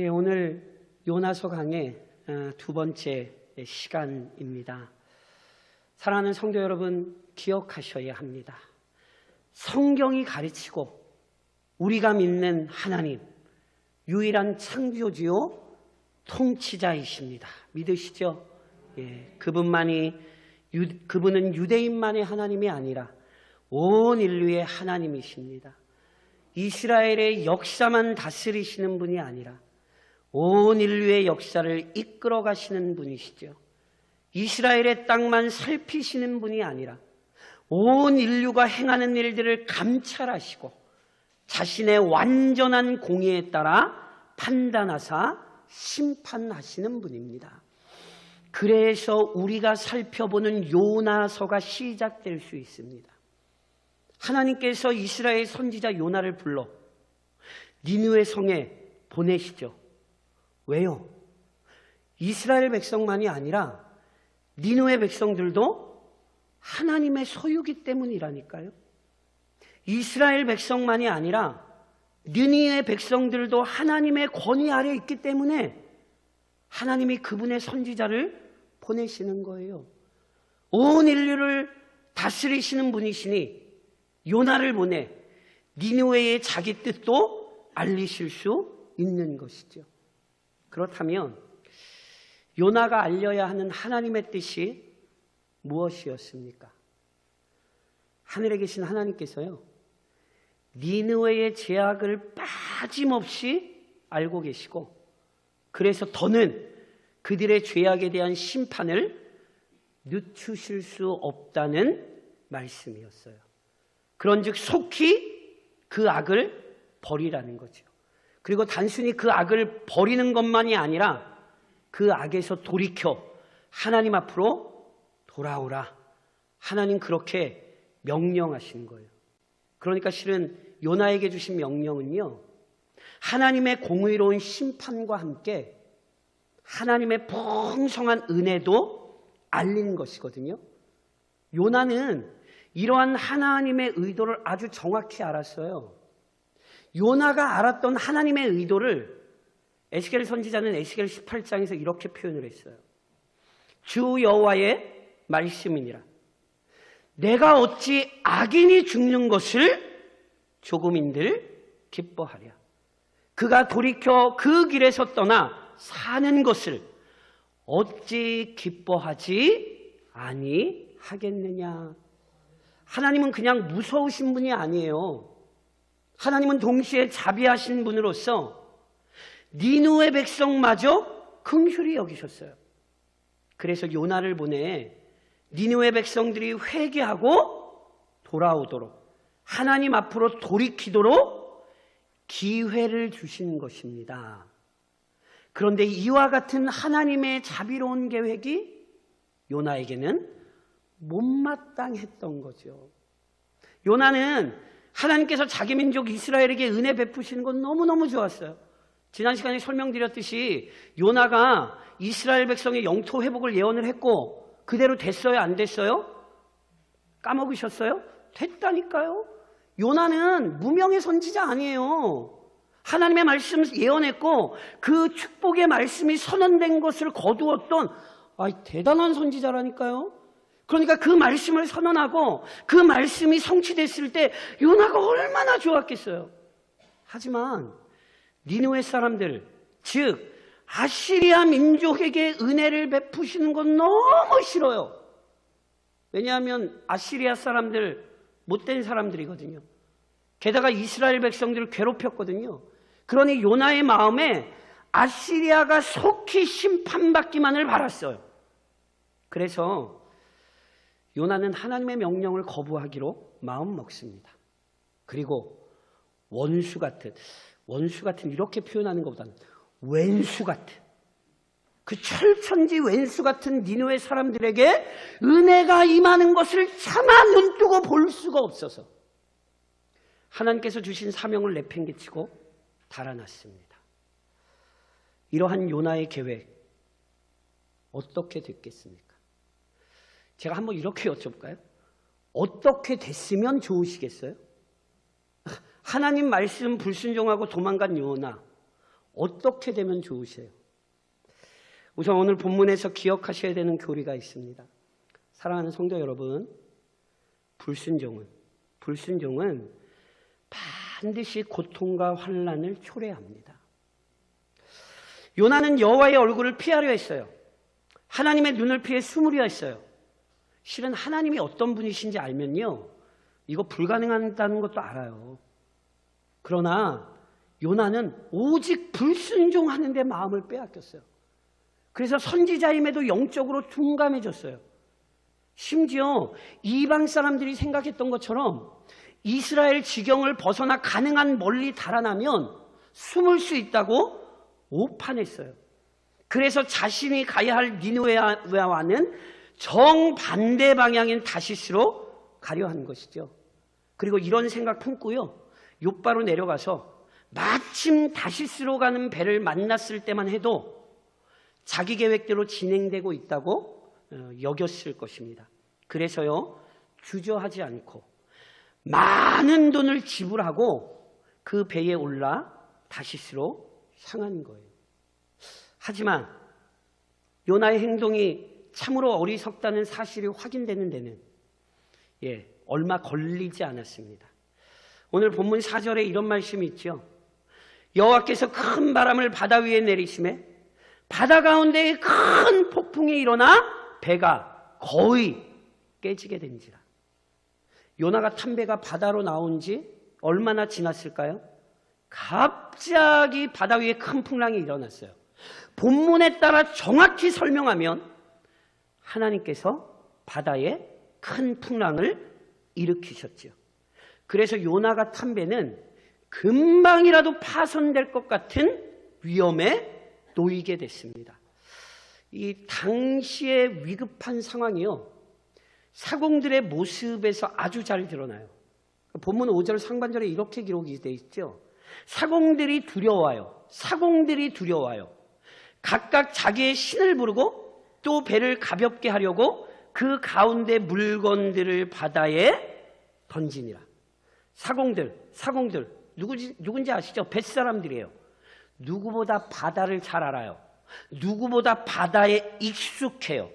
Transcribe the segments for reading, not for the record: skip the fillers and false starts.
오늘 요나서 강의 두 번째 시간입니다. 사랑하는 성도 여러분, 기억하셔야 합니다. 성경이 가르치고 우리가 믿는 하나님, 유일한 창조주요 통치자이십니다. 믿으시죠? 예, 그분은 유대인만의 하나님이 아니라 온 인류의 하나님이십니다. 이스라엘의 역사만 다스리시는 분이 아니라 온 인류의 역사를 이끌어 가시는 분이시죠. 이스라엘의 땅만 살피시는 분이 아니라 온 인류가 행하는 일들을 감찰하시고 자신의 완전한 공의에 따라 판단하사 심판하시는 분입니다. 그래서 우리가 살펴보는 요나서가 시작될 수 있습니다. 하나님께서 이스라엘 선지자 요나를 불러 니느웨 성에 보내시죠. 왜요? 이스라엘 백성만이 아니라 니느웨 백성들도 하나님의 소유기 때문이라니까요. 이스라엘 백성만이 아니라 니느웨 백성들도 하나님의 권위 아래 있기 때문에 하나님이 그분의 선지자를 보내시는 거예요. 온 인류를 다스리시는 분이시니 요나를 보내 니느웨의 자기 뜻도 알리실 수 있는 것이죠. 그렇다면 요나가 알려야 하는 하나님의 뜻이 무엇이었습니까? 하늘에 계신 하나님께서요, 니느웨의 죄악을 빠짐없이 알고 계시고, 그래서 더는 그들의 죄악에 대한 심판을 늦추실 수 없다는 말씀이었어요. 그런즉 속히 그 악을 버리라는 거죠. 그리고 단순히 그 악을 버리는 것만이 아니라 그 악에서 돌이켜 하나님 앞으로 돌아오라. 하나님 그렇게 명령하신 거예요. 그러니까 실은 요나에게 주신 명령은요, 하나님의 공의로운 심판과 함께 하나님의 풍성한 은혜도 알리는 것이거든요. 요나는 이러한 하나님의 의도를 아주 정확히 알았어요. 요나가 알았던 하나님의 의도를 에스겔 선지자는 에스겔 18장에서 이렇게 표현을 했어요. 주 여호와의 말씀이니라. 내가 어찌 악인이 죽는 것을 조금인들 기뻐하랴. 그가 돌이켜 그 길에서 떠나 사는 것을 어찌 기뻐하지 아니하겠느냐. 하나님은 그냥 무서우신 분이 아니에요. 하나님은 동시에 자비하신 분으로서 니느웨 백성마저 긍휼히 여기셨어요. 그래서 요나를 보내 니느웨 백성들이 회개하고 돌아오도록, 하나님 앞으로 돌이키도록 기회를 주신 것입니다. 그런데 이와 같은 하나님의 자비로운 계획이 요나에게는 못마땅했던 거죠. 요나는 하나님께서 자기 민족 이스라엘에게 은혜 베푸시는 건 너무너무 좋았어요. 지난 시간에 설명드렸듯이 요나가 이스라엘 백성의 영토 회복을 예언을 했고 그대로 됐어요? 안 됐어요? 까먹으셨어요? 됐다니까요. 요나는 무명의 선지자 아니에요. 하나님의 말씀 예언했고 그 축복의 말씀이 선언된 것을 거두었던 대단한 선지자라니까요. 그러니까 그 말씀을 선언하고 그 말씀이 성취됐을 때 요나가 얼마나 좋았겠어요. 하지만 니느웨 사람들, 즉 아시리아 민족에게 은혜를 베푸시는 건 너무 싫어요. 왜냐하면 아시리아 사람들 못된 사람들이거든요. 게다가 이스라엘 백성들을 괴롭혔거든요. 그러니 요나의 마음에 아시리아가 속히 심판받기만을 바랐어요. 그래서 요나는 하나님의 명령을 거부하기로 마음먹습니다. 그리고 원수 같은 이렇게 표현하는 것보다는 왼수 같은, 그 철천지 왼수 같은 니느웨 사람들에게 은혜가 임하는 것을 차마 눈뜨고 볼 수가 없어서 하나님께서 주신 사명을 내팽개치고 달아났습니다. 이러한 요나의 계획 어떻게 됐겠습니까? 제가 한번 이렇게 여쭤볼까요? 어떻게 됐으면 좋으시겠어요? 하나님 말씀 불순종하고 도망간 요나, 어떻게 되면 좋으세요? 우선 오늘 본문에서 기억하셔야 되는 교리가 있습니다. 사랑하는 성도 여러분, 불순종은 반드시 고통과 환난을 초래합니다. 요나는 여호와의 얼굴을 피하려 했어요. 하나님의 눈을 피해 숨으려 했어요. 실은 하나님이 어떤 분이신지 알면요, 이거 불가능하다는 것도 알아요. 그러나 요나는 오직 불순종하는 데 마음을 빼앗겼어요. 그래서 선지자임에도 영적으로 둔감해졌어요. 심지어 이방 사람들이 생각했던 것처럼 이스라엘 지경을 벗어나 가능한 멀리 달아나면 숨을 수 있다고 오판했어요. 그래서 자신이 가야 할 니느웨와는 정반대 방향인 다시스로 가려 한 것이죠. 그리고 이런 생각 품고요, 욥바로 내려가서 마침 다시스로 가는 배를 만났을 때만 해도 자기 계획대로 진행되고 있다고 여겼을 것입니다. 그래서요, 주저하지 않고 많은 돈을 지불하고 그 배에 올라 다시스로 향한 거예요. 하지만 요나의 행동이 참으로 어리석다는 사실이 확인되는 데는 얼마 걸리지 않았습니다. 오늘 본문 4절에 이런 말씀이 있죠. 여호와께서 큰 바람을 바다 위에 내리시매 바다 가운데에 큰 폭풍이 일어나 배가 거의 깨지게 된지라. 요나가 탄 배가 바다로 나온 지 얼마나 지났을까요? 갑자기 바다 위에 큰 풍랑이 일어났어요. 본문에 따라 정확히 설명하면 하나님께서 바다에 큰 풍랑을 일으키셨죠. 그래서 요나가 탄 배는 금방이라도 파손될 것 같은 위험에 놓이게 됐습니다. 이 당시의 위급한 상황이요, 사공들의 모습에서 아주 잘 드러나요. 본문 5절 상반절에 이렇게 기록이 되어 있죠. 사공들이 두려워요. 각각 자기의 신을 부르고 또 배를 가볍게 하려고 그 가운데 물건들을 바다에 던지니라. 사공들 누군지 아시죠? 뱃사람들이에요. 누구보다 바다를 잘 알아요. 누구보다 바다에 익숙해요.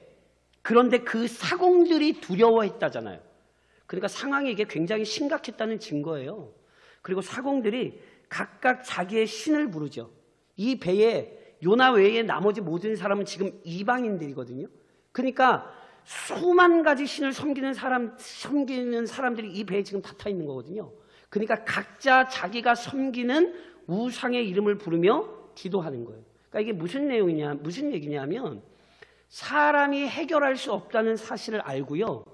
그런데 그 사공들이 두려워했다잖아요. 그러니까 상황이 이게 굉장히 심각했다는 증거예요. 그리고 사공들이 각각 자기의 신을 부르죠. 이 배에 요나 외에 나머지 모든 사람은 지금 이방인들이거든요. 그러니까 수만 가지 신을 섬기는 사람들이 이 배에 지금 다 타 있는 거거든요. 그러니까 각자 자기가 섬기는 우상의 이름을 부르며 기도하는 거예요. 그러니까 이게 무슨 얘기냐면 사람이 해결할 수 없다는 사실을 알고요,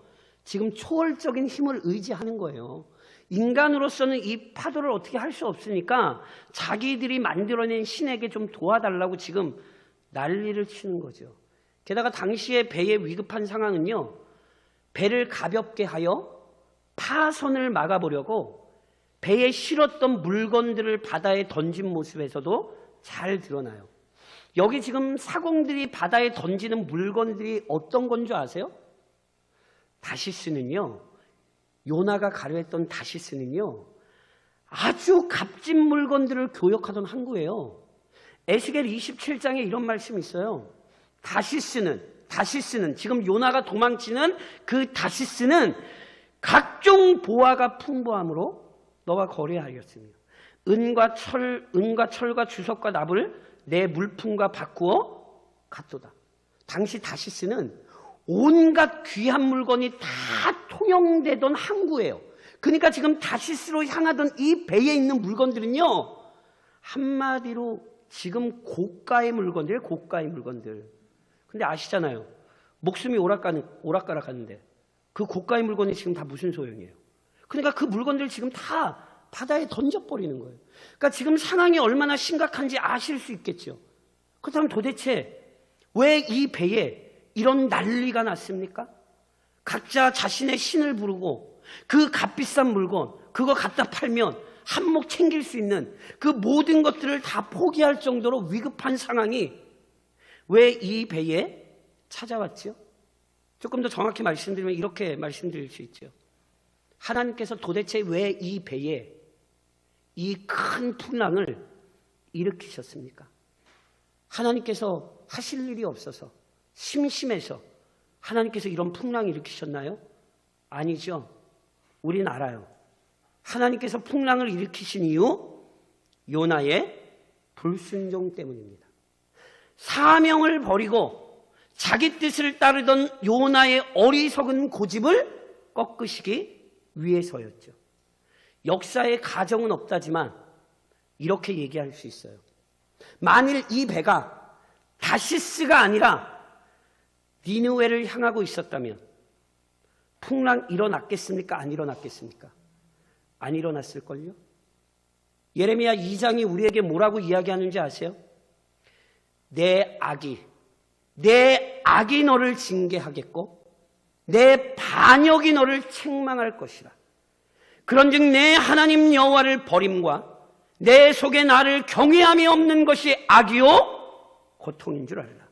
지금 초월적인 힘을 의지하는 거예요. 인간으로서는 이 파도를 어떻게 할 수 없으니까 자기들이 만들어낸 신에게 좀 도와달라고 지금 난리를 치는 거죠. 게다가 당시의 배의 위급한 상황은요, 배를 가볍게 하여 파손을 막아보려고 배에 실었던 물건들을 바다에 던진 모습에서도 잘 드러나요. 여기 지금 사공들이 바다에 던지는 물건들이 어떤 건 줄 아세요? 다시스는요, 요나가 가려했던 다시스는요, 아주 값진 물건들을 교역하던 항구예요. 에스겔 27장에 이런 말씀이 있어요. 다시스는 지금 요나가 도망치는 그 다시스는 각종 보화가 풍부함으로 너와 거래하였으며 은과 철과 주석과 납을 내 물품과 바꾸어 갔도다. 당시 다시스는 온갖 귀한 물건이 다 통용되던 항구예요. 그러니까 지금 다시스로 향하던 이 배에 있는 물건들은요, 한마디로 지금 고가의 물건들. 근데 아시잖아요. 목숨이 오락가락하는데 그 고가의 물건이 지금 다 무슨 소용이에요? 그러니까 그 물건들 지금 다 바다에 던져버리는 거예요. 그러니까 지금 상황이 얼마나 심각한지 아실 수 있겠죠. 그렇다면 도대체 왜 이 배에 이런 난리가 났습니까? 각자 자신의 신을 부르고 그 값비싼 물건, 그거 갖다 팔면 한몫 챙길 수 있는 그 모든 것들을 다 포기할 정도로 위급한 상황이 왜 이 배에 찾아왔죠? 조금 더 정확히 말씀드리면 이렇게 말씀드릴 수 있죠. 하나님께서 도대체 왜 이 배에 이 큰 풍랑을 일으키셨습니까? 하나님께서 하실 일이 없어서 심심해서 하나님께서 이런 풍랑을 일으키셨나요? 아니죠. 우린 알아요. 하나님께서 풍랑을 일으키신 이유 요나의 불순종 때문입니다. 사명을 버리고 자기 뜻을 따르던 요나의 어리석은 고집을 꺾으시기 위해서였죠. 역사의 가정은 없다지만 이렇게 얘기할 수 있어요. 만일 이 배가 다시스가 아니라 니느웨를 향하고 있었다면 풍랑 일어났겠습니까? 안 일어났겠습니까? 안 일어났을걸요? 예레미야 2장이 우리에게 뭐라고 이야기하는지 아세요? 내 악이 너를 징계하겠고 내 반역이 너를 책망할 것이라. 그런즉 내 하나님 여호와를 버림과 내 속에 나를 경외함이 없는 것이 악이요 고통인 줄 알라.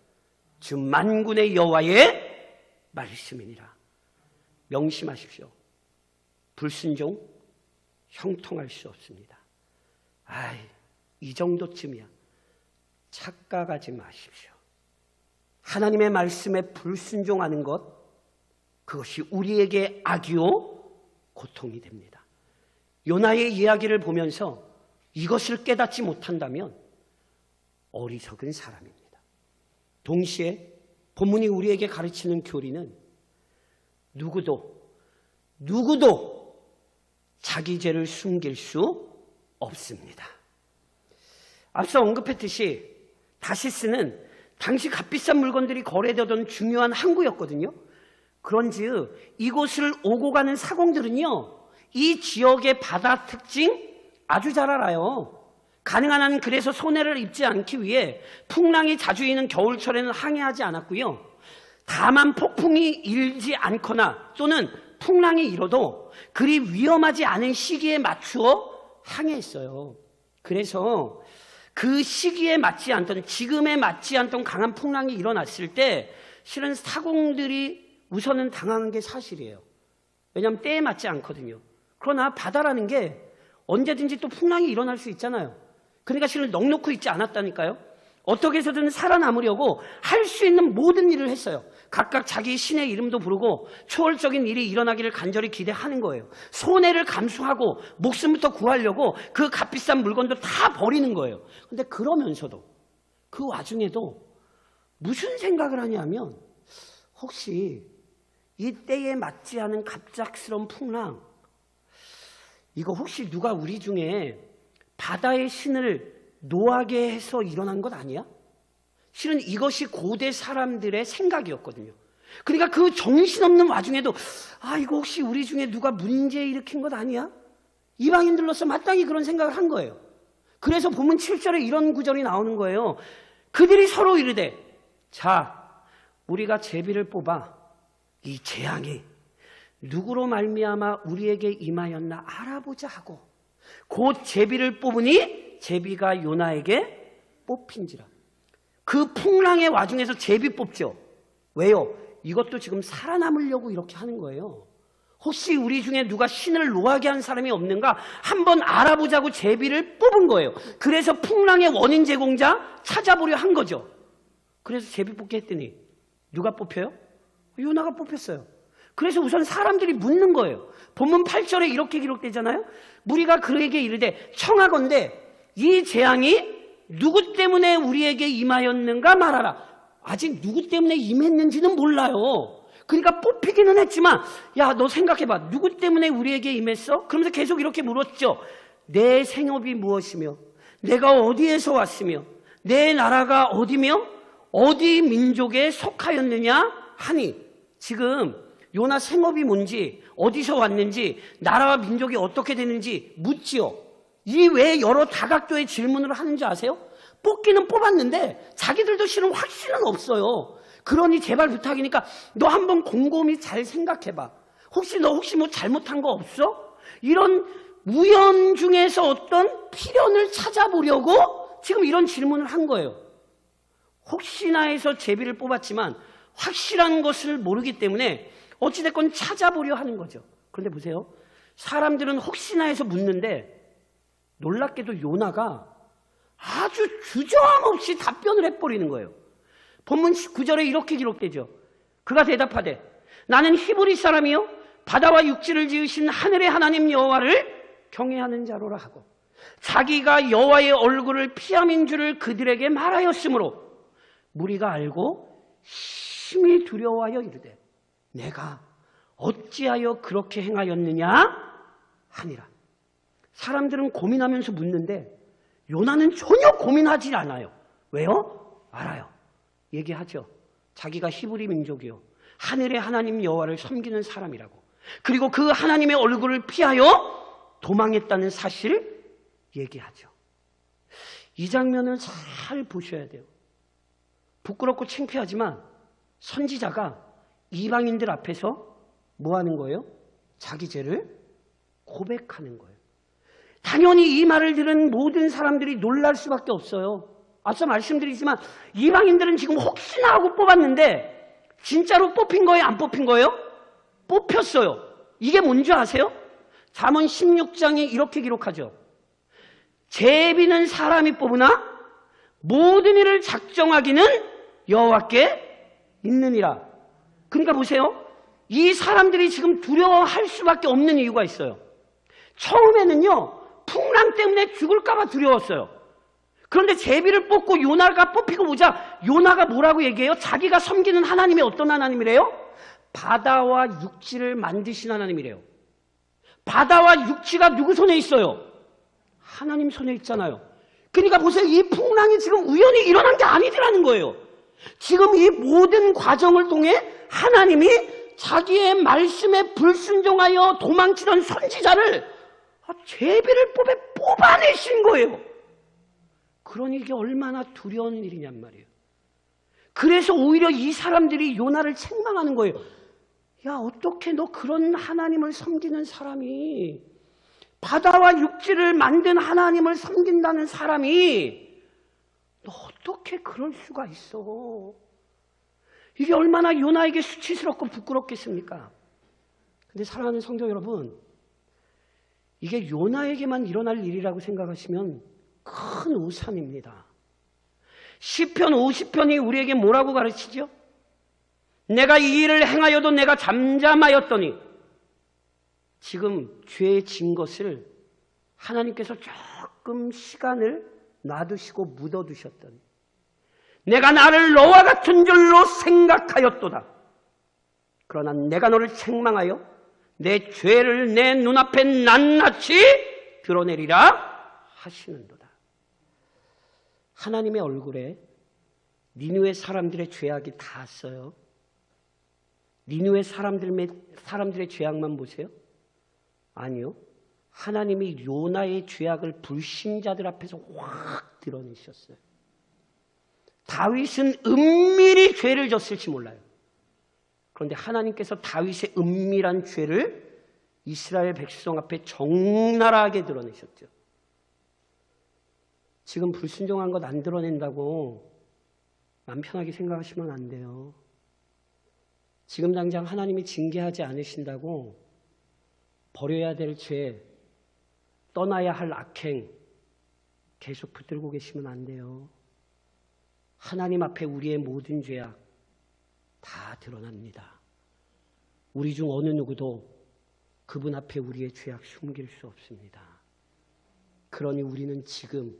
주 만군의 여호와의 말씀이니라. 명심하십시오. 불순종 형통할 수 없습니다. 이 정도쯤이야. 착각하지 마십시오. 하나님의 말씀에 불순종하는 것, 그것이 우리에게 악이요 고통이 됩니다. 요나의 이야기를 보면서 이것을 깨닫지 못한다면 어리석은 사람입니다. 동시에 본문이 우리에게 가르치는 교리는 누구도 자기 죄를 숨길 수 없습니다. 앞서 언급했듯이 다시스는 당시 값비싼 물건들이 거래되던 중요한 항구였거든요. 그런즉 이곳을 오고 가는 사공들은요, 이 지역의 바다 특징 아주 잘 알아요. 가능한 한 그래서 손해를 입지 않기 위해 풍랑이 자주 있는 겨울철에는 항해하지 않았고요. 다만 폭풍이 일지 않거나 또는 풍랑이 일어도 그리 위험하지 않은 시기에 맞추어 항해했어요. 그래서 그 시기에 맞지 않던, 지금에 맞지 않던 강한 풍랑이 일어났을 때 실은 사공들이 우선은 당황한 게 사실이에요. 왜냐하면 때에 맞지 않거든요. 그러나 바다라는 게 언제든지 또 풍랑이 일어날 수 있잖아요. 그러니까 실은 넋놓고 있지 않았다니까요. 어떻게 해서든 살아남으려고 할 수 있는 모든 일을 했어요. 각각 자기 신의 이름도 부르고 초월적인 일이 일어나기를 간절히 기대하는 거예요. 손해를 감수하고 목숨부터 구하려고 그 값비싼 물건도 다 버리는 거예요. 근데 그러면서도 그 와중에도 무슨 생각을 하냐면 혹시 이 때에 맞지 않은 갑작스러운 풍랑, 이거 혹시 누가 우리 중에 바다의 신을 노하게 해서 일어난 것 아니야? 실은 이것이 고대 사람들의 생각이었거든요. 그러니까 그 정신없는 와중에도 이거 혹시 우리 중에 누가 문제 일으킨 것 아니야? 이방인들로서 마땅히 그런 생각을 한 거예요. 그래서 본문 7절에 이런 구절이 나오는 거예요. 그들이 서로 이르되 자, 우리가 제비를 뽑아 이 재앙이 누구로 말미암아 우리에게 임하였나 알아보자 하고 곧 제비를 뽑으니 제비가 요나에게 뽑힌지라. 그 풍랑의 와중에서 제비 뽑죠. 왜요? 이것도 지금 살아남으려고 이렇게 하는 거예요. 혹시 우리 중에 누가 신을 노하게 한 사람이 없는가 한번 알아보자고 제비를 뽑은 거예요. 그래서 풍랑의 원인 제공자 찾아보려 한 거죠. 그래서 제비 뽑게 했더니 누가 뽑혀요? 요나가 뽑혔어요. 그래서 우선 사람들이 묻는 거예요. 본문 8절에 이렇게 기록되잖아요. 무리가 그에게 이르되 청하건대 이 재앙이 누구 때문에 우리에게 임하였는가 말하라. 아직 누구 때문에 임했는지는 몰라요. 그러니까 뽑히기는 했지만 야, 너 생각해봐. 누구 때문에 우리에게 임했어? 그러면서 계속 이렇게 물었죠. 내 생업이 무엇이며 내가 어디에서 왔으며 내 나라가 어디며 어디 민족에 속하였느냐 하니, 지금 요나 생업이 뭔지 어디서 왔는지 나라와 민족이 어떻게 되는지 묻지요. 이 외에 여러 다각도의 질문을 하는지 아세요? 뽑기는 뽑았는데 자기들도 실은 확신은 없어요. 그러니 제발 부탁이니까 너 한번 곰곰이 잘 생각해봐. 혹시 뭐 잘못한 거 없어? 이런 우연 중에서 어떤 필연을 찾아보려고 지금 이런 질문을 한 거예요. 혹시나 해서 제비를 뽑았지만 확실한 것을 모르기 때문에 어찌됐건 찾아보려 하는 거죠. 그런데 보세요. 사람들은 혹시나 해서 묻는데 놀랍게도 요나가 아주 주저함 없이 답변을 해버리는 거예요. 본문 9절에 이렇게 기록되죠. 그가 대답하되 나는 히브리 사람이요 바다와 육지를 지으신 하늘의 하나님 여호와를 경외하는 자로라 하고 자기가 여호와의 얼굴을 피함인 줄을 그들에게 말하였으므로 무리가 알고 심히 두려워하여 이르되 내가 어찌하여 그렇게 행하였느냐 하니라. 사람들은 고민하면서 묻는데 요나는 전혀 고민하지 않아요. 왜요? 알아요. 얘기하죠. 자기가 히브리 민족이요 하늘의 하나님 여호와를 섬기는 사람이라고. 그리고 그 하나님의 얼굴을 피하여 도망했다는 사실을 얘기하죠. 이 장면을 잘 보셔야 돼요. 부끄럽고 창피하지만 선지자가 이방인들 앞에서 뭐 하는 거예요? 자기 죄를 고백하는 거예요. 당연히 이 말을 들은 모든 사람들이 놀랄 수밖에 없어요. 앞서 말씀드리지만 이방인들은 지금 혹시나 하고 뽑았는데 진짜로 뽑힌 거예요? 안 뽑힌 거예요? 뽑혔어요. 이게 뭔지 아세요? 잠언 16장이 이렇게 기록하죠. 제비는 사람이 뽑으나 모든 일을 작정하기는 여호와께 있느니라. 그러니까 보세요. 이 사람들이 지금 두려워할 수밖에 없는 이유가 있어요. 처음에는요 풍랑 때문에 죽을까 봐 두려웠어요. 그런데 제비를 뽑고 요나가 뽑히고 보자 요나가 뭐라고 얘기해요? 자기가 섬기는 하나님이 어떤 하나님이래요? 바다와 육지를 만드신 하나님이래요. 바다와 육지가 누구 손에 있어요? 하나님 손에 있잖아요. 그러니까 보세요. 이 풍랑이 지금 우연히 일어난 게 아니더라는 거예요. 지금 이 모든 과정을 통해 하나님이 자기의 말씀에 불순종하여 도망치던 선지자를 제비를 뽑아내신 거예요. 그러니 이게 얼마나 두려운 일이냔 말이에요. 그래서 오히려 이 사람들이 요나를 책망하는 거예요. 야, 어떻게 너 그런 하나님을 섬기는 사람이, 바다와 육지를 만든 하나님을 섬긴다는 사람이 너 어떻게 그럴 수가 있어? 이게 얼마나 요나에게 수치스럽고 부끄럽겠습니까? 근데 사랑하는 성도 여러분, 이게 요나에게만 일어날 일이라고 생각하시면 큰 오산입니다. 시편 50편이 우리에게 뭐라고 가르치죠? 내가 이 일을 행하여도 내가 잠잠하였더니, 지금 죄에 진 것을 하나님께서 조금 시간을 놔두시고 묻어두셨더니 내가 나를 너와 같은 줄로 생각하였도다. 그러나 내가 너를 책망하여 내 죄를 내 눈앞에 낱낱이 드러내리라 하시는도다. 하나님의 얼굴에 니느웨 사람들의 죄악이 닿았어요. 니느웨 사람들의 죄악만 보세요? 아니요. 하나님이 요나의 죄악을 불신자들 앞에서 확 드러내셨어요. 다윗은 은밀히 죄를 졌을지 몰라요. 그런데 하나님께서 다윗의 은밀한 죄를 이스라엘 백성 앞에 적나라하게 드러내셨죠. 지금 불순종한 것 안 드러낸다고 마음 편하게 생각하시면 안 돼요. 지금 당장 하나님이 징계하지 않으신다고 버려야 될 죄, 떠나야 할 악행 계속 붙들고 계시면 안 돼요. 하나님 앞에 우리의 모든 죄악 다 드러납니다. 우리 중 어느 누구도 그분 앞에 우리의 죄악 숨길 수 없습니다. 그러니 우리는 지금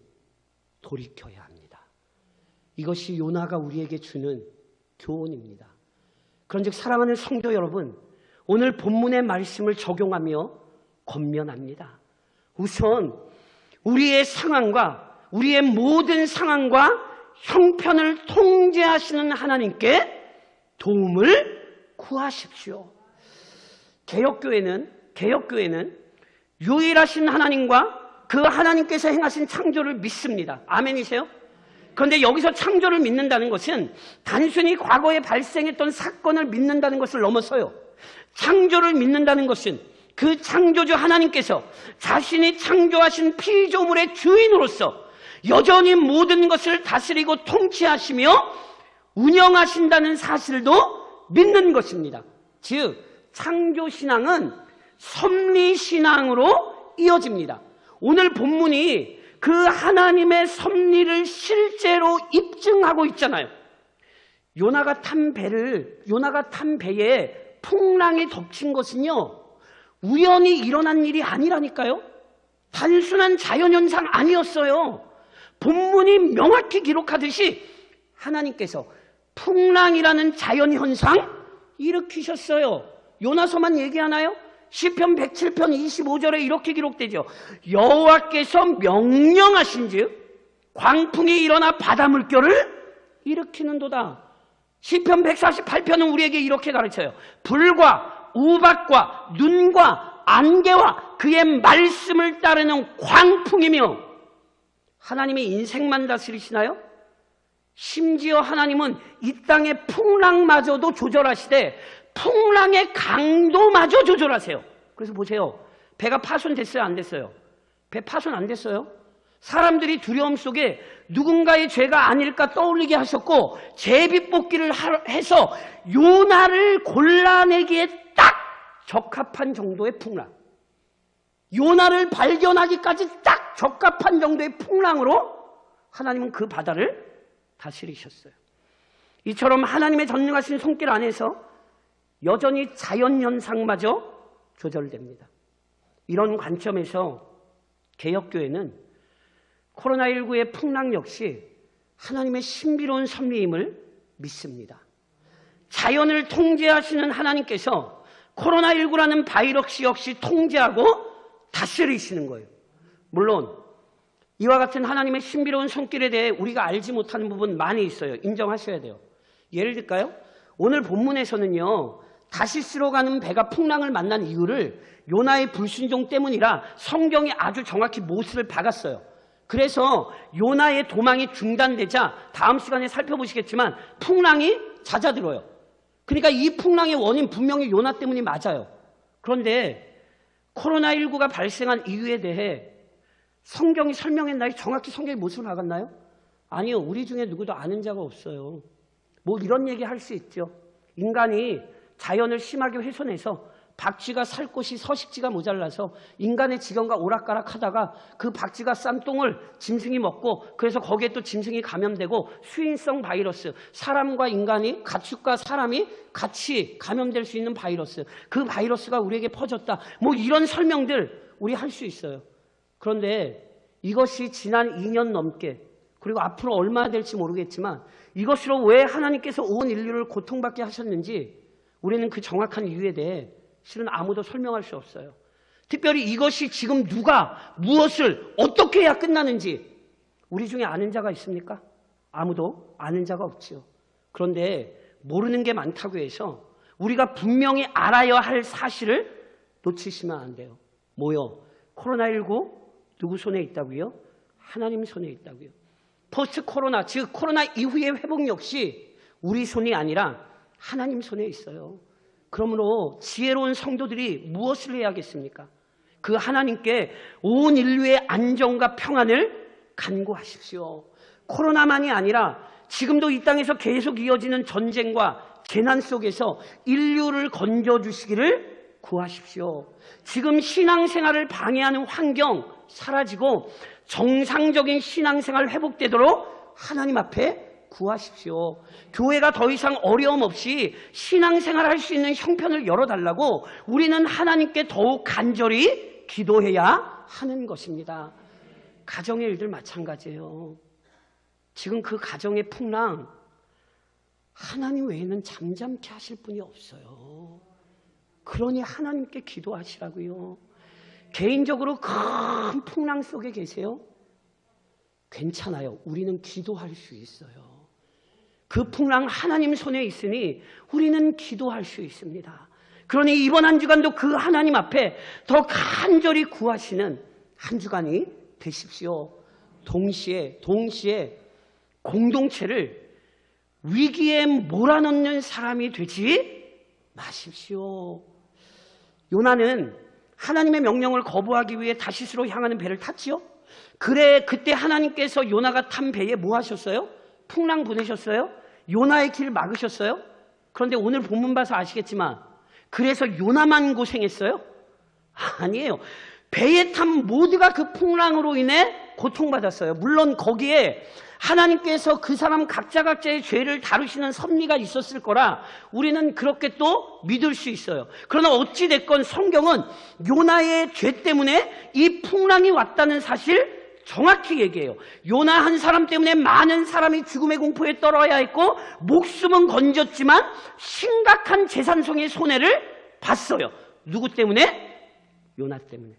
돌이켜야 합니다. 이것이 요나가 우리에게 주는 교훈입니다. 그런즉 사랑하는 성도 여러분, 오늘 본문의 말씀을 적용하며 권면합니다. 우선 우리의 상황과 우리의 모든 상황과 형편을 통제하시는 하나님께 도움을 구하십시오. 개혁교회는 유일하신 하나님과 그 하나님께서 행하신 창조를 믿습니다. 아멘이세요? 그런데 여기서 창조를 믿는다는 것은 단순히 과거에 발생했던 사건을 믿는다는 것을 넘어서요. 창조를 믿는다는 것은 그 창조주 하나님께서 자신이 창조하신 피조물의 주인으로서 여전히 모든 것을 다스리고 통치하시며 운영하신다는 사실도 믿는 것입니다. 즉, 창조신앙은 섭리신앙으로 이어집니다. 오늘 본문이 그 하나님의 섭리를 실제로 입증하고 있잖아요. 요나가 탄 배에 풍랑이 덮친 것은요, 우연히 일어난 일이 아니라니까요. 단순한 자연현상 아니었어요. 본문이 명확히 기록하듯이 하나님께서 풍랑이라는 자연현상 일으키셨어요. 요나서만 얘기하나요? 시편 107편 25절에 이렇게 기록되죠. 여호와께서 명령하신즉 광풍이 일어나 바다 물결을 일으키는도다. 시편 148편은 우리에게 이렇게 가르쳐요. 불과 우박과 눈과 안개와 그의 말씀을 따르는 광풍이며, 하나님이 인생만 다스리시나요? 심지어 하나님은 이 땅의 풍랑마저도 조절하시되 풍랑의 강도마저 조절하세요. 그래서 보세요. 배가 파손됐어요? 안 됐어요? 배 파손 안 됐어요? 사람들이 두려움 속에 누군가의 죄가 아닐까 떠올리게 하셨고, 제비뽑기를 해서 요나를 골라내기에 딱 적합한 정도의 풍랑, 요나를 발견하기까지 딱 적합한 정도의 풍랑으로 하나님은 그 바다를 다스리셨어요. 이처럼 하나님의 전능하신 손길 안에서 여전히 자연현상마저 조절됩니다. 이런 관점에서 개혁교회는 코로나19의 풍랑 역시 하나님의 신비로운 섭리임을 믿습니다. 자연을 통제하시는 하나님께서 코로나19라는 바이러스 역시 통제하고 다스리시는 거예요. 물론 이와 같은 하나님의 신비로운 손길에 대해 우리가 알지 못하는 부분 많이 있어요. 인정하셔야 돼요. 예를 들까요? 오늘 본문에서는요, 다시스로 가는 배가 풍랑을 만난 이유를 요나의 불순종 때문이라 성경이 아주 정확히 못을 박았어요. 그래서 요나의 도망이 중단되자 다음 시간에 살펴보시겠지만 풍랑이 잦아들어요. 그러니까 이 풍랑의 원인 분명히 요나 때문이 맞아요. 그런데 코로나19가 발생한 이유에 대해 성경이 설명했나요? 정확히 성경이 못을 박았나요? 아니요. 우리 중에 누구도 아는 자가 없어요. 뭐 이런 얘기 할 수 있죠. 인간이 자연을 심하게 훼손해서 박쥐가 살 곳이 서식지가 모자라서 인간의 지경과 오락가락 하다가 그 박쥐가 싼 똥을 짐승이 먹고, 그래서 거기에 또 짐승이 감염되고 수인성 바이러스, 사람과 인간이, 가축과 사람이 같이 감염될 수 있는 바이러스, 그 바이러스가 우리에게 퍼졌다. 뭐 이런 설명들 우리 할 수 있어요. 그런데 이것이 지난 2년 넘게, 그리고 앞으로 얼마나 될지 모르겠지만 이것으로 왜 하나님께서 온 인류를 고통받게 하셨는지 우리는 그 정확한 이유에 대해 실은 아무도 설명할 수 없어요. 특별히 이것이 지금 누가 무엇을 어떻게 해야 끝나는지 우리 중에 아는 자가 있습니까? 아무도 아는 자가 없지요. 그런데 모르는 게 많다고 해서 우리가 분명히 알아야 할 사실을 놓치시면 안 돼요. 뭐요? 코로나19 누구 손에 있다고요? 하나님 손에 있다고요. 포스트 코로나, 즉 코로나 이후의 회복 역시 우리 손이 아니라 하나님 손에 있어요. 그러므로 지혜로운 성도들이 무엇을 해야겠습니까? 그 하나님께 온 인류의 안정과 평안을 간구하십시오. 코로나만이 아니라 지금도 이 땅에서 계속 이어지는 전쟁과 재난 속에서 인류를 건져주시기를 구하십시오. 지금 신앙생활을 방해하는 환경 사라지고 정상적인 신앙생활 회복되도록 하나님 앞에 구하십시오. 교회가 더 이상 어려움 없이 신앙생활 할 수 있는 형편을 열어달라고 우리는 하나님께 더욱 간절히 기도해야 하는 것입니다. 가정의 일들 마찬가지예요. 지금 그 가정의 풍랑, 하나님 외에는 잠잠케 하실 분이 없어요. 그러니 하나님께 기도하시라고요. 개인적으로 큰 풍랑 속에 계세요? 괜찮아요. 우리는 기도할 수 있어요. 그 풍랑 하나님 손에 있으니 우리는 기도할 수 있습니다. 그러니 이번 한 주간도 그 하나님 앞에 더 간절히 구하시는 한 주간이 되십시오. 동시에 공동체를 위기에 몰아넣는 사람이 되지 마십시오. 요나는 하나님의 명령을 거부하기 위해 다시스로 향하는 배를 탔지요. 그때 하나님께서 요나가 탄 배에 뭐 하셨어요? 풍랑 보내셨어요? 요나의 길 막으셨어요? 그런데 오늘 본문 봐서 아시겠지만 그래서 요나만 고생했어요? 아니에요. 배에 탄 모두가 그 풍랑으로 인해 고통받았어요. 물론 거기에 하나님께서 그 사람 각자의 죄를 다루시는 섭리가 있었을 거라 우리는 그렇게 또 믿을 수 있어요. 그러나 어찌됐건 성경은 요나의 죄 때문에 이 풍랑이 왔다는 사실 정확히 얘기해요. 요나 한 사람 때문에 많은 사람이 죽음의 공포에 떨어야 했고 목숨은 건졌지만 심각한 재산성의 손해를 봤어요. 누구 때문에? 요나 때문에.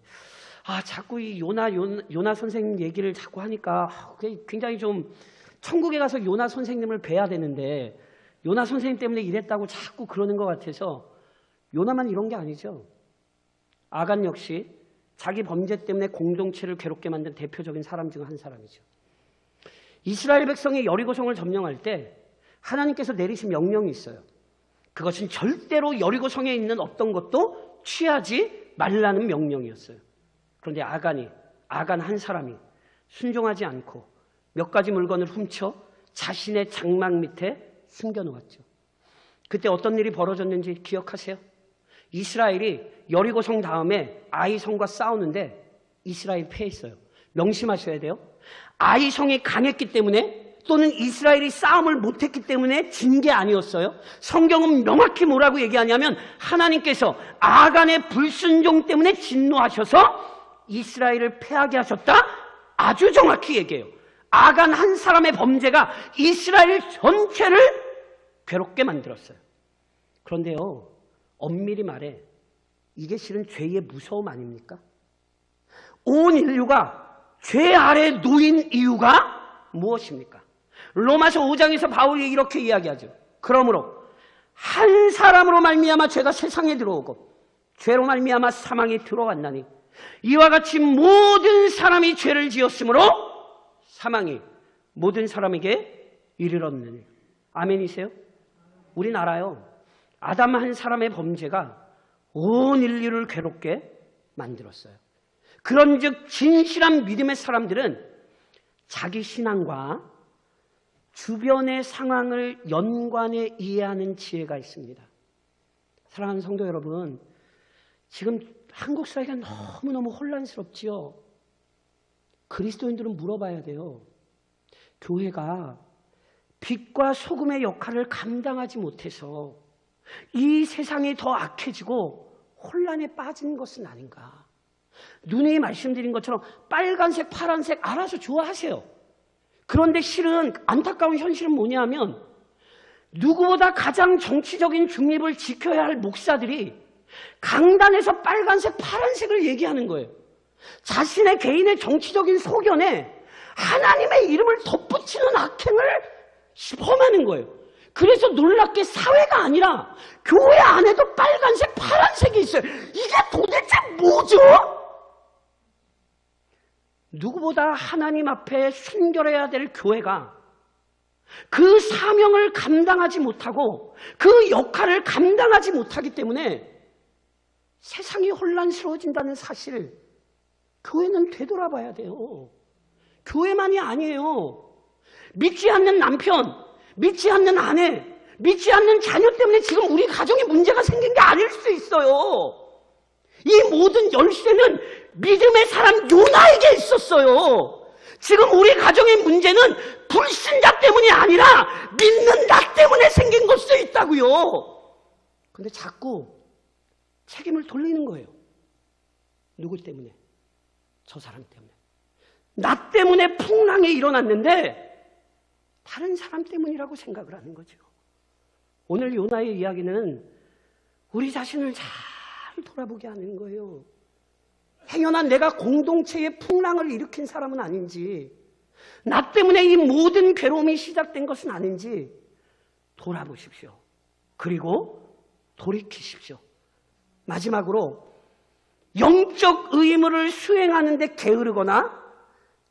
자꾸 이 요나 선생님 얘기를 자꾸 하니까 굉장히 좀 천국에 가서 요나 선생님을 뵈야 되는데 요나 선생님 때문에 이랬다고 자꾸 그러는 것 같아서 요나만 이런 게 아니죠. 아간 역시 자기 범죄 때문에 공동체를 괴롭게 만든 대표적인 사람 중 한 사람이죠. 이스라엘 백성이 여리고성을 점령할 때 하나님께서 내리신 명령이 있어요. 그것은 절대로 여리고성에 있는 어떤 것도 취하지 말라는 명령이었어요. 그런데 아간 한 사람이 순종하지 않고 몇 가지 물건을 훔쳐 자신의 장막 밑에 숨겨놓았죠. 그때 어떤 일이 벌어졌는지 기억하세요? 이스라엘이 여리고성 다음에 아이성과 싸우는데 이스라엘이 패했어요. 명심하셔야 돼요. 아이성이 강했기 때문에 또는 이스라엘이 싸움을 못했기 때문에 진 게 아니었어요. 성경은 명확히 뭐라고 얘기하냐면 하나님께서 아간의 불순종 때문에 진노하셔서 이스라엘을 패하게 하셨다? 아주 정확히 얘기해요. 아간 한 사람의 범죄가 이스라엘 전체를 괴롭게 만들었어요. 그런데요, 엄밀히 말해 이게 실은 죄의 무서움 아닙니까? 온 인류가 죄 아래 놓인 이유가 무엇입니까? 로마서 5장에서 바울이 이렇게 이야기하죠. 그러므로 한 사람으로 말미암아 죄가 세상에 들어오고 죄로 말미암아 사망이 들어왔나니 이와 같이 모든 사람이 죄를 지었으므로 사망이 모든 사람에게 이르렀느니. 아멘이세요? 우린 알아요. 아담 한 사람의 범죄가 온 인류를 괴롭게 만들었어요. 그런즉 진실한 믿음의 사람들은 자기 신앙과 주변의 상황을 연관해 이해하는 지혜가 있습니다. 사랑하는 성도 여러분, 지금 한국 사회가 너무너무 혼란스럽지요. 그리스도인들은 물어봐야 돼요. 교회가 빛과 소금의 역할을 감당하지 못해서 이 세상이 더 악해지고 혼란에 빠진 것은 아닌가. 누누이 말씀드린 것처럼 빨간색, 파란색 알아서 좋아하세요. 그런데 실은 안타까운 현실은 뭐냐면 누구보다 가장 정치적인 중립을 지켜야 할 목사들이 강단에서 빨간색, 파란색을 얘기하는 거예요. 자신의 개인의 정치적인 소견에 하나님의 이름을 덧붙이는 악행을 범하는 거예요. 그래서 놀랍게 사회가 아니라 교회 안에도 빨간색, 파란색이 있어요. 이게 도대체 뭐죠? 누구보다 하나님 앞에 순결해야 될 교회가 그 사명을 감당하지 못하고 그 역할을 감당하지 못하기 때문에 세상이 혼란스러워진다는 사실, 교회는 되돌아봐야 돼요. 교회만이 아니에요. 믿지 않는 남편, 믿지 않는 아내, 믿지 않는 자녀 때문에 지금 우리 가정에 문제가 생긴 게 아닐 수 있어요. 이 모든 열쇠는 믿음의 사람 요나에게 있었어요. 지금 우리 가정의 문제는 불신자 때문이 아니라 믿는 나 때문에 생긴 걸 수 있다고요. 근데 자꾸 책임을 돌리는 거예요. 누구 때문에? 저 사람 때문에. 나 때문에 풍랑이 일어났는데 다른 사람 때문이라고 생각을 하는 거죠. 오늘 요나의 이야기는 우리 자신을 잘 돌아보게 하는 거예요. 행여나 내가 공동체의 풍랑을 일으킨 사람은 아닌지, 나 때문에 이 모든 괴로움이 시작된 것은 아닌지 돌아보십시오. 그리고 돌이키십시오. 마지막으로 영적 의무를 수행하는 데 게으르거나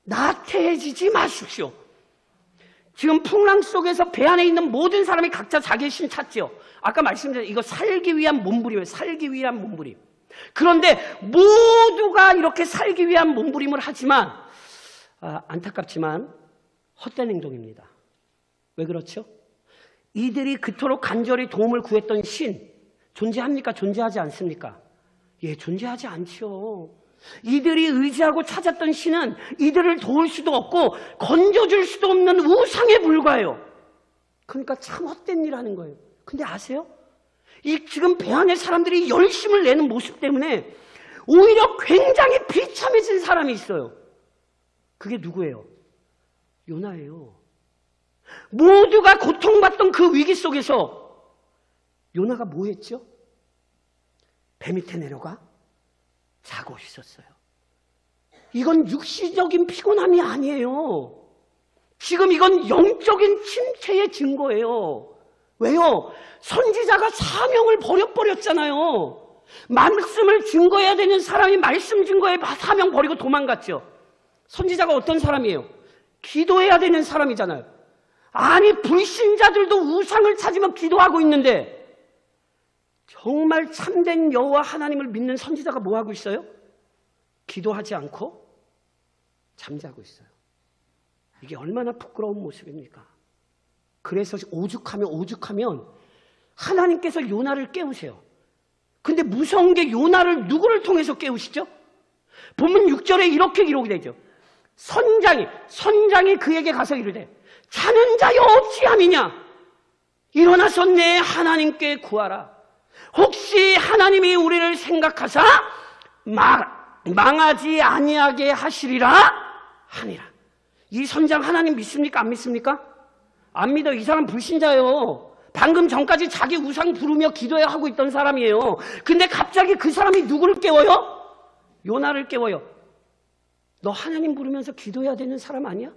나태해지지 마십시오. 지금 풍랑 속에서 배 안에 있는 모든 사람이 각자 자기의 신 찾지요. 아까 말씀드린 이거 살기 위한 몸부림이에요. 살기 위한 몸부림. 그런데 모두가 이렇게 살기 위한 몸부림을 하지만 안타깝지만 헛된 행동입니다. 왜 그렇죠? 이들이 그토록 간절히 도움을 구했던 신 존재합니까? 존재하지 않습니까? 예, 존재하지 않죠. 이들이 의지하고 찾았던 신은 이들을 도울 수도 없고 건져줄 수도 없는 우상에 불과해요. 그러니까 참 헛된 일 하는 거예요. 근데 아세요? 이 지금 배 안에 사람들이 열심을 내는 모습 때문에 오히려 굉장히 비참해진 사람이 있어요. 그게 누구예요? 요나예요. 모두가 고통받던 그 위기 속에서 요나가 뭐 했죠? 배 밑에 내려가 자고 있었어요. 이건 육시적인 피곤함이 아니에요. 지금 이건 영적인 침체의 증거예요. 왜요? 선지자가 사명을 버렸잖아요. 말씀을 증거해야 되는 사람이 말씀 증거에 사명 버리고 도망갔죠. 선지자가 어떤 사람이에요? 기도해야 되는 사람이잖아요. 아니, 불신자들도 우상을 찾으며 기도하고 있는데 정말 참된 여호와 하나님을 믿는 선지자가 뭐 하고 있어요? 기도하지 않고 잠자고 있어요. 이게 얼마나 부끄러운 모습입니까? 그래서 오죽하면 하나님께서 요나를 깨우세요. 근데 무서운 게 요나를 누구를 통해서 깨우시죠? 본문 6절에 이렇게 기록이 되죠. 선장이 그에게 가서 이르되 자는 자여 어찌함이냐? 일어나서 내 하나님께 구하라. 혹시 하나님이 우리를 생각하사 망하지 아니하게 하시리라 하니라. 이 선장 하나님 믿습니까? 안 믿습니까? 안 믿어. 이 사람 불신자예요. 방금 전까지 자기 우상 부르며 기도하고 있던 사람이에요. 근데 갑자기 그 사람이 누구를 깨워요? 요나를 깨워요. 너 하나님 부르면서 기도해야 되는 사람 아니야?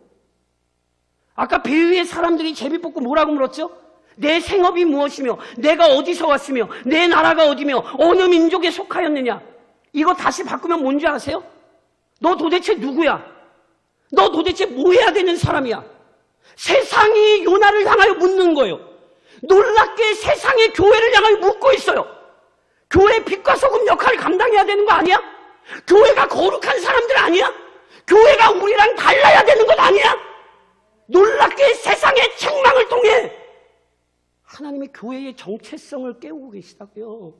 아까 배 위에 사람들이 제비 뽑고 뭐라고 물었죠? 내 생업이 무엇이며 내가 어디서 왔으며 내 나라가 어디며 어느 민족에 속하였느냐? 이거 다시 바꾸면 뭔지 아세요? 너 도대체 누구야? 너 도대체 뭐 해야 되는 사람이야? 세상이 요나를 향하여 묻는 거예요. 놀랍게 세상이 교회를 향하여 묻고 있어요. 교회 빛과 소금 역할을 감당해야 되는 거 아니야? 교회가 거룩한 사람들 아니야? 교회가 우리랑 달라야 되는 것 아니야? 놀랍게 세상의 책망을 통해 하나님이 교회의 정체성을 깨우고 계시다고요.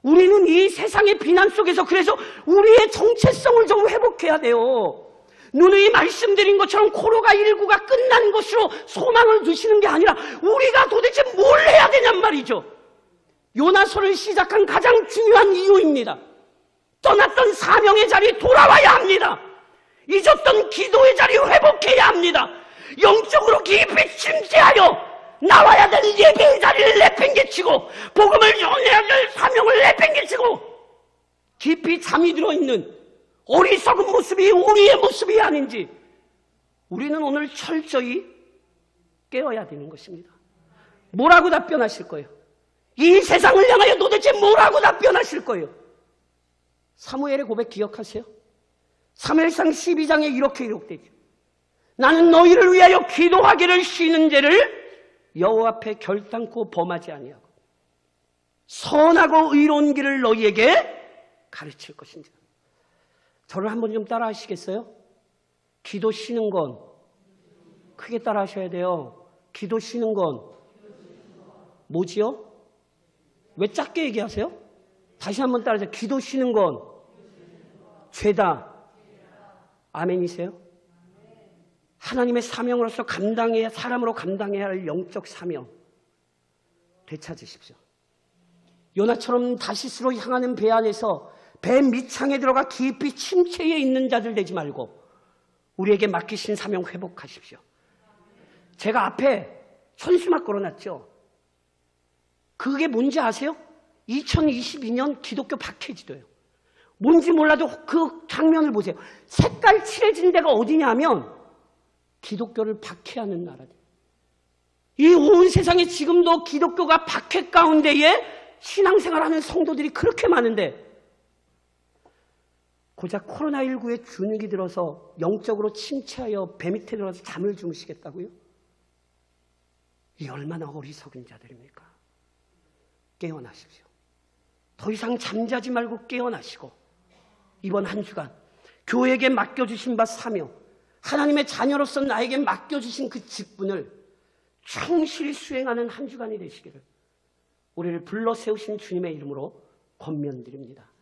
우리는 이 세상의 비난 속에서 그래서 우리의 정체성을 좀 회복해야 돼요. 누누이 말씀드린 것처럼 코로나19가 끝난 것으로 소망을 두시는 게 아니라 우리가 도대체 뭘 해야 되냔 말이죠. 요나서를 시작한 가장 중요한 이유입니다. 떠났던 사명의 자리에 돌아와야 합니다. 잊었던 기도의 자리 회복해야 합니다. 영적으로 깊이 침체하여 나와야 될 예배의 자리를 내팽개치고 복음을 전해야 될 사명을 내팽개치고 깊이 잠이 들어있는 어리석은 모습이 우리의 모습이 아닌지 우리는 오늘 철저히 깨어야 되는 것입니다. 뭐라고 답변하실 거예요? 이 세상을 향하여 도대체 뭐라고 답변하실 거예요? 사무엘의 고백 기억하세요? 사무엘상 12장에 이렇게 기록되죠. 나는 너희를 위하여 기도하기를 쉬는 죄를 여호와 앞에 결단코 범하지 아니하고 선하고 의로운 길을 너희에게 가르칠 것인지. 저를 한번 좀 따라 하시겠어요? 기도 쉬는 건 크게 따라 하셔야 돼요. 기도 쉬는 건 뭐지요? 왜 작게 얘기하세요? 다시 한번 따라하세요. 기도 쉬는 건 죄다. 아멘이세요? 하나님의 사명으로서 사람으로 감당해야 할 영적 사명 되찾으십시오. 요나처럼 다시스로 향하는 배 안에서 배 밑창에 들어가 깊이 침체에 있는 자들 되지 말고 우리에게 맡기신 사명 회복하십시오. 제가 앞에 천수막 걸어놨죠. 그게 뭔지 아세요? 2022년 기독교 박해지도예요. 뭔지 몰라도 그 장면을 보세요. 색깔 칠해진 데가 어디냐면 기독교를 박해하는 나라들. 이 온 세상에 지금도 기독교가 박해 가운데에 신앙생활하는 성도들이 그렇게 많은데 고작 코로나19의 주눅이 들어서 영적으로 침체하여 배 밑에 들어가서 잠을 주무시겠다고요? 이 얼마나 어리석은 자들입니까? 깨어나십시오. 더 이상 잠자지 말고 깨어나시고 이번 한 주간 교회에게 맡겨주신 바 사명, 하나님의 자녀로서 나에게 맡겨주신 그 직분을 충실히 수행하는 한 주간이 되시기를 우리를 불러 세우신 주님의 이름으로 권면드립니다.